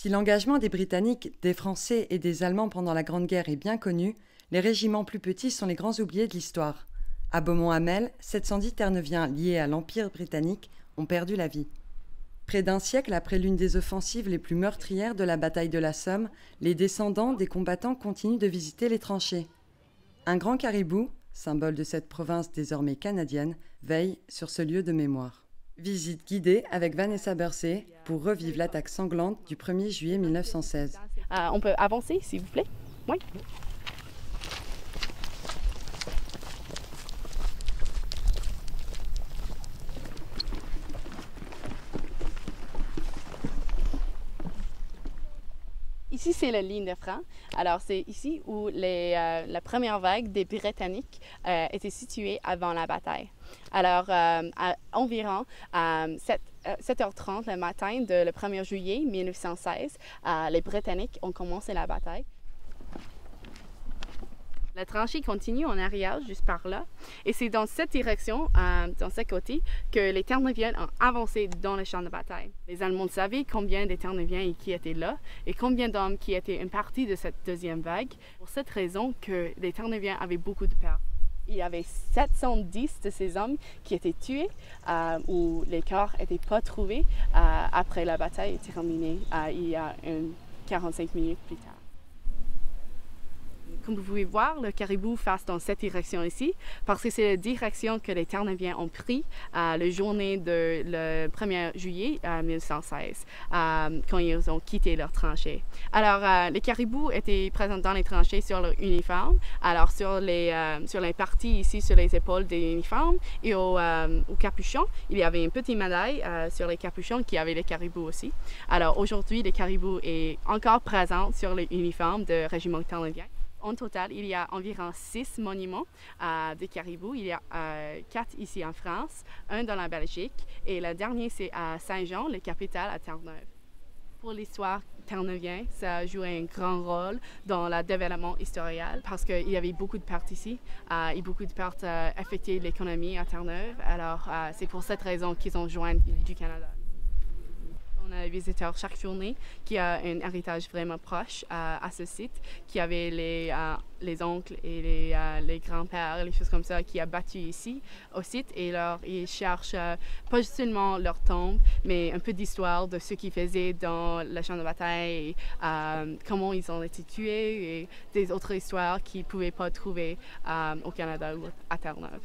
Si l'engagement des Britanniques, des Français et des Allemands pendant la Grande Guerre est bien connu, les régiments plus petits sont les grands oubliés de l'histoire. À Beaumont-Hamel, 710 Terneviens liés à l'Empire britannique ont perdu la vie. Près d'un siècle après l'une des offensives les plus meurtrières de la bataille de la Somme, les descendants des combattants continuent de visiter les tranchées. Un grand caribou, symbole de cette province désormais canadienne, veille sur ce lieu de mémoire. Visite guidée avec Vanessa Bursey pour revivre l'attaque sanglante du 1er juillet 1916. On peut avancer, s'il vous plaît? Oui. Ici, c'est la ligne de franc. Alors, c'est ici où la première vague des Britanniques était située avant la bataille. Alors, à environ 7h30 le matin le 1er juillet 1916, les Britanniques ont commencé la bataille. La tranchée continue en arrière, juste par là. Et c'est dans cette direction, dans ce côté, que les Terneviens ont avancé dans le champ de bataille. Les Allemands savaient combien de Terneviens qui étaient là et combien d'hommes qui étaient une partie de cette deuxième vague. Pour cette raison que les Terneviens avaient beaucoup de pertes. Il y avait 710 de ces hommes qui étaient tués ou les corps n'étaient pas trouvés après la bataille était terminée il y a 45 minutes plus tard. Comme vous pouvez voir, le caribou face dans cette direction ici, parce que c'est la direction que les Terneviens ont pris la journée le 1er juillet 1916, quand ils ont quitté leur tranchée. Alors, les caribous étaient présents dans les tranchées sur leur uniforme, alors sur les parties ici, sur les épaules des uniformes et au capuchon, il y avait une petite médaille sur les capuchons qui avait les caribous aussi. Alors aujourd'hui, le caribou est encore présent sur les uniformes de régiment Terneviens. En total, il y a environ 6 monuments de caribous. Il y a 4 ici en France, un dans la Belgique et le dernier c'est à Saint-Jean, la capitale à Terre-Neuve. Pour l'histoire Terneviens, ça a joué un grand rôle dans le développement historique parce qu'il y avait beaucoup de pertes ici et beaucoup de pertes affectaient l'économie à Terre-Neuve. Alors c'est pour cette raison qu'ils ont joint du Canada. On a un visiteur chaque journée qui a un héritage vraiment proche à ce site, qui avait les oncles et les grands-pères, les choses comme ça, qui a battu ici au site. Et alors, ils cherchent pas seulement leur tombe, mais un peu d'histoire de ce qu'ils faisaient dans le champ de bataille, et, comment ils ont été tués et des autres histoires qu'ils ne pouvaient pas trouver au Canada ou à Terre-Neuve.